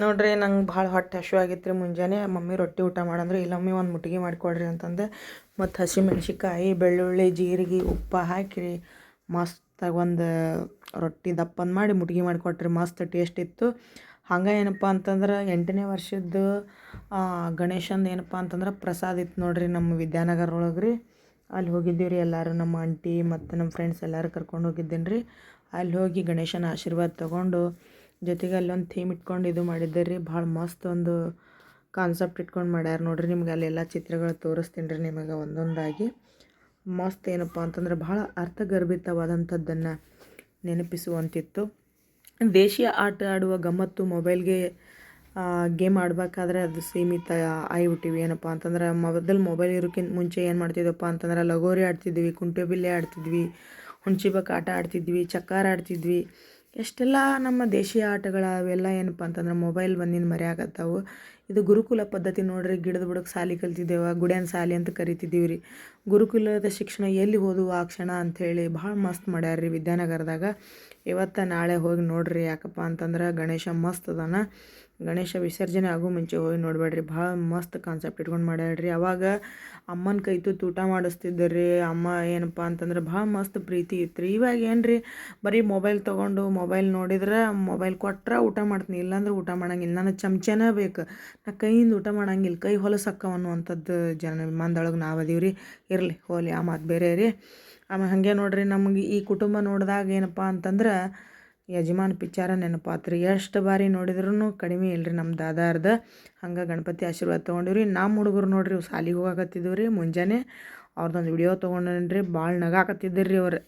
ನೋಡ್ರಿ ನಂಗೆ ಭಾಳ ಹೊಟ್ಟೆ ಹಸಿವಾಗಿತ್ತು ರೀ. ಮುಂಜಾನೆ ಮಮ್ಮಿ ರೊಟ್ಟಿ ಊಟ ಮಾಡಂದ್ರೆ ಇಲ್ಲೊಮ್ಮೆ ಒಂದು ಮುಟ್ಗಿ ಮಾಡಿಕೊಡ್ರಿ ಅಂತಂದೆ. ಮತ್ತು ಹಸಿಮೆಣ್ಸಿಕಾಯಿ, ಬೆಳ್ಳುಳ್ಳಿ, ಜೀರಿಗೆ, ಉಪ್ಪು ಹಾಕಿ ಮಸ್ತಾಗಿ ಒಂದು ರೊಟ್ಟಿ ದಪ್ಪಂದು ಮಾಡಿ ಮುಟ್ಗಿ ಮಾಡಿಕೊಟ್ರಿ. ಮಸ್ತ್ ಟೇಸ್ಟ್ ಇತ್ತು. ಹಂಗೆ ಏನಪ್ಪ ಅಂತಂದ್ರೆ 8ನೇ ವರ್ಷದ್ದು ಗಣೇಶಂದು ಏನಪ್ಪ ಅಂತಂದ್ರೆ ಪ್ರಸಾದ ಇತ್ತು ನೋಡ್ರಿ ನಮ್ಮ ವಿದ್ಯಾನಗರ ಒಳಗೆ ರೀ. ಅಲ್ಲಿ ಹೋಗಿದ್ದೀವಿ ರೀ ಎಲ್ಲರೂ, ನಮ್ಮ ಆಂಟಿ ಮತ್ತು ನಮ್ಮ ಫ್ರೆಂಡ್ಸ್ ಎಲ್ಲರೂ ಕರ್ಕೊಂಡು ಹೋಗಿದ್ದೀನಿ ರೀ. ಅಲ್ಲಿ ಹೋಗಿ ಗಣೇಶನ ಆಶೀರ್ವಾದ ತೊಗೊಂಡು ಜೊತೆಗೆ ಅಲ್ಲೊಂದು ಥೀಮ್ ಇಟ್ಕೊಂಡು ಇದು ಮಾಡಿದ್ದೆ ರೀ. ಭಾಳ ಮಸ್ತ್ ಒಂದು ಕಾನ್ಸೆಪ್ಟ್ ಇಟ್ಕೊಂಡು ಮಾಡ್ಯಾರ ನೋಡ್ರಿ. ನಿಮ್ಗೆ ಅಲ್ಲೆಲ್ಲ ಚಿತ್ರಗಳು ತೋರಿಸ್ತೀನಿ ರೀ ನಿಮಗೆ ಒಂದೊಂದಾಗಿ. ಮಸ್ತ್ ಏನಪ್ಪ ಅಂತಂದ್ರೆ ಭಾಳ ಅರ್ಥಗರ್ಭಿತವಾದಂಥದ್ದನ್ನು ನೆನಪಿಸುವಂತಿತ್ತು. ದೇಶೀಯ ಆಟ ಆಡುವ ಗಮ್ಮತ್ತು ಮೊಬೈಲ್ಗೆ ಗೇಮ್ ಆಡ್ಬೇಕಾದ್ರೆ ಅದು ಸೀಮಿತ ಆಗಿಬಿಟ್ಟಿವಿ. ಏನಪ್ಪ ಅಂತಂದ್ರೆ ಮೊದಲು ಮೊಬೈಲ್ ಇರೋಕ್ಕಿಂತ ಮುಂಚೆ ಏನು ಮಾಡ್ತಿದ್ದೆವಪ್ಪ ಅಂತಂದ್ರೆ ಲಗೋರಿ ಆಡ್ತಿದ್ವಿ, ಕುಂಟೆಬಿಲ್ಲೆ ಆಡ್ತಿದ್ವಿ, ಹುಣ್ಚಿಬೆಕ್ಕ ಆಟ ಆಡ್ತಿದ್ವಿ, ಚಕ್ಕಾರ ಆಡ್ತಿದ್ವಿ. ಎಷ್ಟೆಲ್ಲ ನಮ್ಮ ದೇಶೀಯ ಆಟಗಳು ಅವೆಲ್ಲ ಏನಪ್ಪ ಅಂತಂದ್ರೆ ಮೊಬೈಲ್ ಬಂದಿಂದ ಮರೆಯಾಕತ್ತಾವು. ಇದು ಗುರುಕುಲ ಪದ್ಧತಿ ನೋಡ್ರಿ. ಗಿಡದ ಬುಡಕ್ಕೆ ಸಾಲಿ ಕಲ್ತಿದ್ದೇವೆ, ಗುಡ್ಯಾನ ಸಾಲಿ ಅಂತ ಕರಿತಿದ್ದೀವಿ ರೀ. ಗುರುಕುಲದ ಶಿಕ್ಷಣ ಎಲ್ಲಿ ಹೋದವು ಆ ಕ್ಷಣ ಅಂಥೇಳಿ ಭಾಳ ಮಸ್ತ್ ಮಾಡ್ಯಾರ ರೀ ವಿದ್ಯಾನಗರದಾಗ. ಇವತ್ತು ನಾಳೆ ಹೋಗಿ ನೋಡ್ರಿ. ಯಾಕಪ್ಪ ಅಂತಂದ್ರೆ ಗಣೇಶ ಮಸ್ತ್ ಅದಾನ. ಗಣೇಶ ವಿಸರ್ಜನೆ ಆಗೋ ಮುಂಚೆ ಹೋಗಿ ನೋಡಬೇಡ್ರಿ. ಭಾಳ ಮಸ್ತ್ ಕಾನ್ಸೆಪ್ಟ್ ಇಟ್ಕೊಂಡು ಮಾಡ್ಯಾಳ್ರಿ. ಅವಾಗ ಅಮ್ಮನ ಕೈ ತುತ್ತು ಊಟ ಮಾಡಿಸ್ತಿದ್ದರಿ. ಅಮ್ಮ ಏನಪ್ಪ ಅಂತಂದ್ರೆ ಭಾಳ ಮಸ್ತ್ ಪ್ರೀತಿ ಇತ್ತು ರೀ. ಇವಾಗ ಏನು ರೀ, ಬರೀ ಮೊಬೈಲ್ ತೊಗೊಂಡು ಮೊಬೈಲ್ ನೋಡಿದ್ರೆ ಮೊಬೈಲ್ ಕೊಟ್ರೆ ಊಟ ಮಾಡ್ತೀನಿ, ಇಲ್ಲಾಂದ್ರೆ ಊಟ ಮಾಡಂಗಿಲ್ಲ, ನನಗೆ ಚಮಚನೇ ಬೇಕು, ನಾ ಕೈಯಿಂದ ಊಟ ಮಾಡಂಗಿಲ್ಲ, ಕೈ ಹೊಲಸಕ್ಕವ ಅನ್ನುವಂಥದ್ದು ಮಂದೊಳಗೆ ನಾವು ಅದೀವಿ ರೀ. ಇರಲಿ ಹೋಲಿ, ಆ ಮಾತು ಬೇರೆ ರೀ. ಆಮೇಲೆ ಹಾಗೆ ನೋಡ್ರಿ, ನಮಗೆ ಈ ಕುಟುಂಬ ನೋಡಿದಾಗ ಏನಪ್ಪ ಅಂತಂದ್ರೆ ಯಜಮಾನ್ ಪಿಕ್ಚರ ನೆನಪಾತು ರೀ. ಎಷ್ಟು ಬಾರಿ ನೋಡಿದ್ರೂ ಕಡಿಮೆ ಇಲ್ಲರಿ ನಮ್ಮ ದಾದಾರ್ದ. ಹಂಗೆ ಗಣಪತಿ ಆಶೀರ್ವಾದ ತೊಗೊಂಡಿವ್ರಿ. ನಮ್ಮ ಹುಡುಗರು ನೋಡ್ರಿ ಸಾಲಿಗೆ ಹೋಗಾಕತ್ತಿದ್ವು ರೀ. ಮುಂಜಾನೆ ಅವ್ರದ್ದೊಂದು ವಿಡಿಯೋ ತೊಗೊಂಡೇನ್ರಿ. ಭಾಳ ನಗಾಕತ್ತಿದ್ದರ್ರಿ ಅವ್ರು,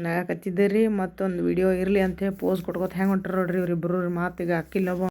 ನಗಾಕತ್ತಿದ್ದರ್ರಿ. ಮತ್ತೊಂದು ವಿಡಿಯೋ ಇರಲಿ ಅಂಥೇಳಿ ಪೋಸ್ ಕೊಟ್ಕೊತ ಹೆಂಗೆ ಹೊಂಟ್ರು ನೋಡ್ರಿ ಇವರಿಬ್ಬರು. ಮಾತಿಗೆ ಅಕ್ಕಿಲ್ಲೊಬ್ಬ